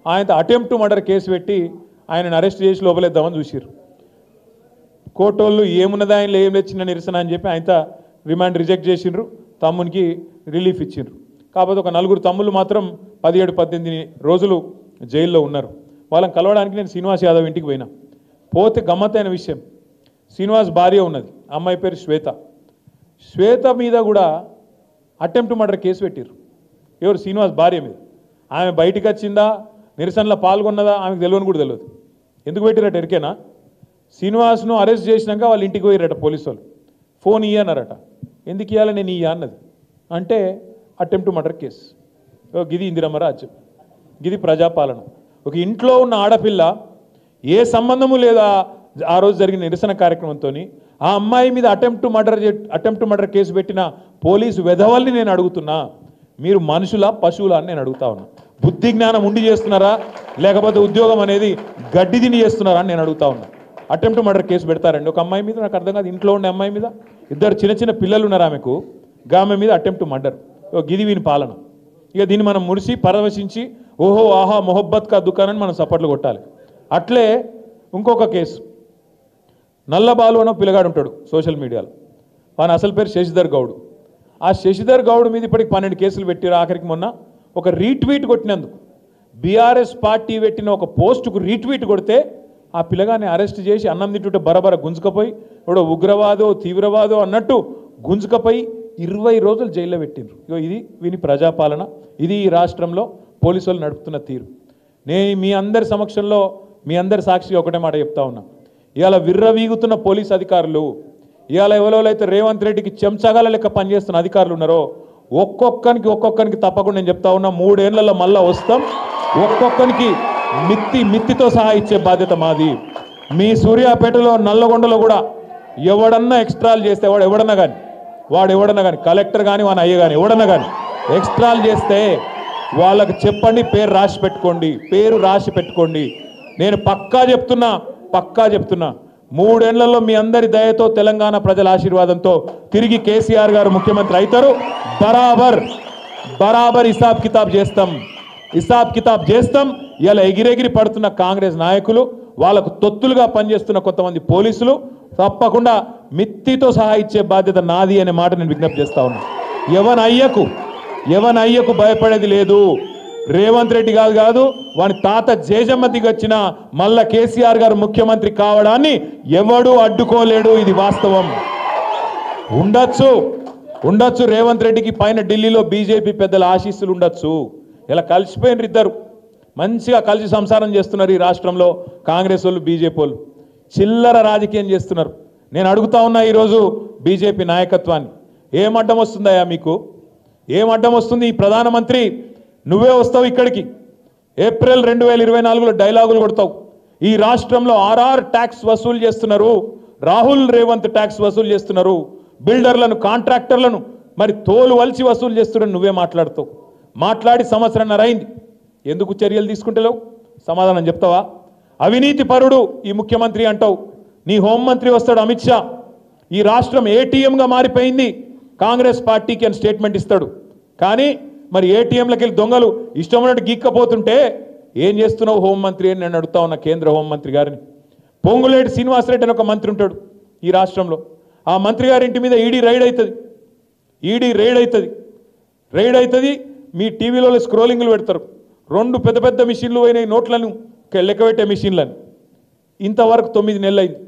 ఆయన attempt murder case పెట్టి ఆయనను అరెస్ట్ చేసి లోపలేద్దామని చూసిరు. కోర్టోళ్ళు ఏమున్నదా ఆయనలో ఏం లేచిన నిరసన అని చెప్పి ఆయన రిమాండ్ రిజెక్ట్ చేసిండ్రు, తమ్మునికి రిలీఫ్ ఇచ్చిండ్రు. కాకపోతే ఒక 4 తమ్ముళ్ళు మాత్రం 17-18 రోజులు జైల్లో ఉన్నారు. వాళ్ళని కలవడానికి నేను శ్రీనివాస్ యాదవ్ ఇంటికి పోయినా. పోతే గమ్మత్తైన విషయం, శ్రీనివాస్ భార్య ఉన్నది, అమ్మాయి పేరు శ్వేత. శ్వేత మీద కూడా అటెంప్ట్ మర్డర్ కేసు పెట్టిరు. ఎవరు? శ్రీనివాస్ భార్య మీద. ఆమె బయటికి వచ్చిందా, నిరసనలో పాల్గొన్నదా ఆమెకు తెలియని కూడా తెలియదు. ఎందుకు పెట్టిరట ఎరికేనా? శ్రీనివాస్ను అరెస్ట్ చేసినాక వాళ్ళ ఇంటికి పోయిరట పోలీసు వాళ్ళు. ఫోన్ ఇయ్యన్నారట. ఎందుకు ఇవ్వాలి? నేను ఇయ్య అన్నది. అంటే అటెంప్ట్ మర్డర్ కేసు. గిది ఇందిరమ్మ రాజ్యం, గిది ప్రజాపాలన. ఒక ఇంట్లో ఉన్న ఆడపిల్ల ఏ సంబంధము లేదా ఆ రోజు జరిగిన నిరసన కార్యక్రమంతో ఆ అమ్మాయి మీద అటెంప్ట్ మర్డర్ కేసు పెట్టిన పోలీసు వెధవల్ని నేను అడుగుతున్నా, మీరు మనుషులా పశువులా అని నేను అడుగుతా ఉన్నా. బుద్ధి జ్ఞానం ఉండి చేస్తున్నారా లేకపోతే ఉద్యోగం అనేది గడ్డి తిని చేస్తున్నారా అని నేను అడుగుతా ఉన్నా. అటెంప్ట్ మర్డర్ కేసు పెడతారండి ఒక అమ్మాయి మీద? నాకు అర్థం కాదు. ఇంట్లో ఉండే అమ్మాయి మీద, 2 చిన్న పిల్లలు ఉన్నారు ఆమెకు, ఆమె మీద అటెంప్ట్ మర్డర్. గిది వీని పాలన. ఇక దీన్ని మనం మురిసి పరవశించి ఓహో ఆహా మొహబ్బత్ కా దుకాణాన్ని మనం సపోర్ట్లు కొట్టాలి. అట్లే ఇంకొక కేసు, నల్లబాలు అన్న పిల్లగాడు ఉంటాడు సోషల్ మీడియాలో, వాని అసలు పేరు శశిధర్ గౌడ్. ఆ శశిధర్ గౌడ్ మీద ఇప్పటికి 12 కేసులు పెట్టారు. ఆఖరికి మొన్న ఒక రీట్వీట్ కొట్టినందుకు, బీఆర్ఎస్ పార్టీ పెట్టిన ఒక పోస్టుకు రీట్వీట్ కొడితే ఆ పిల్లగాన్ని అరెస్ట్ చేసి అన్నం తింటుంటే బరబర గుంజుకపోయి ఎవడో ఉగ్రవాదో తీవ్రవాదో అన్నట్టు గుంజుకపోయి 20 రోజులు జైల్లో పెట్టిండ్రు. ఇది వీని ప్రజాపాలన. ఇది ఈ రాష్ట్రంలో పోలీసులు నడుపుతున్న తీరు. నేను మీ అందరి సమక్షంలో మీ అందరి సాక్షిగా ఒకటే మాట చెప్తా ఉన్నా. ఇవాళ విర్రవీగుతున్న పోలీస్ అధికారులు, ఇవాళ ఎవరైతే రేవంత్ రెడ్డికి చెంచగాల లెక్క పనిచేస్తున్న అధికారులు ఉన్నారో ఒక్కొక్కరికి తప్పకుండా నేను చెప్తా ఉన్నా, 3 ఏళ్లలో మళ్ళా వస్తాం. ఒక్కొక్కరికి మిత్తితో సహా ఇచ్చే బాధ్యత మాది. మీ సూర్యాపేటలో నల్లగొండలో కూడా ఎవడన్నా ఎక్స్ట్రాలు చేస్తే వాడు ఎవడన్నా కానీ కలెక్టర్ కానీ వాని అయ్య కానీ ఎవడన్నా కానీ ఎక్స్ట్రాలు చేస్తే వాళ్ళకి చెప్పండి, పేరు రాసి పెట్టుకోండి. నేను పక్కా చెప్తున్నా 3 ఏళ్లలో మీ అందరి దయతో తెలంగాణ ప్రజల ఆశీర్వాదంతో తిరిగి కేసీఆర్ గారు ముఖ్యమంత్రి అవుతారు. బరాబర్ హిసాబ్ కితాబ్ చేస్తాం. ఇలా ఎగిరెగిరి పడుతున్న కాంగ్రెస్ నాయకులు, వాళ్ళకు తొత్తులుగా పనిచేస్తున్న కొంతమంది పోలీసులు తప్పకుండా మిత్తితో సహా ఇచ్చే బాధ్యత నాది అనే మాట నేను విజ్ఞప్తి చేస్తా ఉన్నా. ఎవన్ అయ్యకు భయపడేది లేదు. రేవంత్ రెడ్డి కాదు వాని తాత జేజమ్మ దిగొచ్చిన మళ్ళా కేసీఆర్ గారు ముఖ్యమంత్రి కావడాన్ని ఎవడూ అడ్డుకోలేడు. ఇది వాస్తవం. ఉండొచ్చు రేవంత్ రెడ్డికి పైన ఢిల్లీలో బీజేపీ పెద్దల ఆశీస్సులు ఉండొచ్చు. ఇలా కలిసిపోయినారు, ఇద్దరు మంచిగా కలిసి సంసారం చేస్తున్నారు ఈ రాష్ట్రంలో కాంగ్రెస్ వాళ్ళు బీజేపీ వాళ్ళు. చిల్లర రాజకీయం చేస్తున్నారు. నేను అడుగుతా ఉన్నా ఈరోజు బీజేపీ నాయకత్వాన్ని, ఏం అడ్డం వస్తుందయ్యా మీకు? ఏం అడ్డం వస్తుంది? ఈ ప్రధానమంత్రి నువ్వే వస్తావు ఇక్కడికి, ఏప్రిల్ 2024లో డైలాగులు కొడతావు. ఈ రాష్ట్రంలో ఆర్ఆర్ ట్యాక్స్ వసూలు చేస్తున్నారు, రాహుల్ రేవంత్ ట్యాక్స్ వసూలు చేస్తున్నారు, బిల్డర్లను కాంట్రాక్టర్లను మరి తోలు వలిచి వసూలు చేస్తున్నారని నువ్వే మాట్లాడుతావు. మాట్లాడి సంవత్సరంన్నర అయింది, ఎందుకు చర్యలు తీసుకుంటలేవు? సమాధానం చెప్తావా? అవినీతి పరుడు ఈ ముఖ్యమంత్రి అంటావు. నీ హోంమంత్రి వస్తాడు అమిత్ షా, ఈ రాష్ట్రం ఏటీఎంగా మారిపోయింది కాంగ్రెస్ పార్టీకి అని స్టేట్మెంట్ ఇస్తాడు. కానీ మరి ఏటీఎంలకి వెళ్ళి దొంగలు ఇష్టమైనట్టు గీక్కపోతుంటే ఏం చేస్తున్నావు హోంమంత్రి అని నేను అడుగుతా ఉన్నా కేంద్ర హోంమంత్రి గారిని. పొంగులేటి శ్రీనివాసరెడ్డి అని ఒక మంత్రి ఉంటాడు ఈ రాష్ట్రంలో. ఆ మంత్రి గారి ఇంటి మీద ఈడీ రైడ్ అవుతుంది. మీ టీవీలో స్క్రోలింగ్లు పెడతారు. 2 పెద్ద మిషన్లు పోయినాయి, నోట్లను లెక్క పెట్టే మిషన్లని. ఇంతవరకు 9 నెలలు అయింది.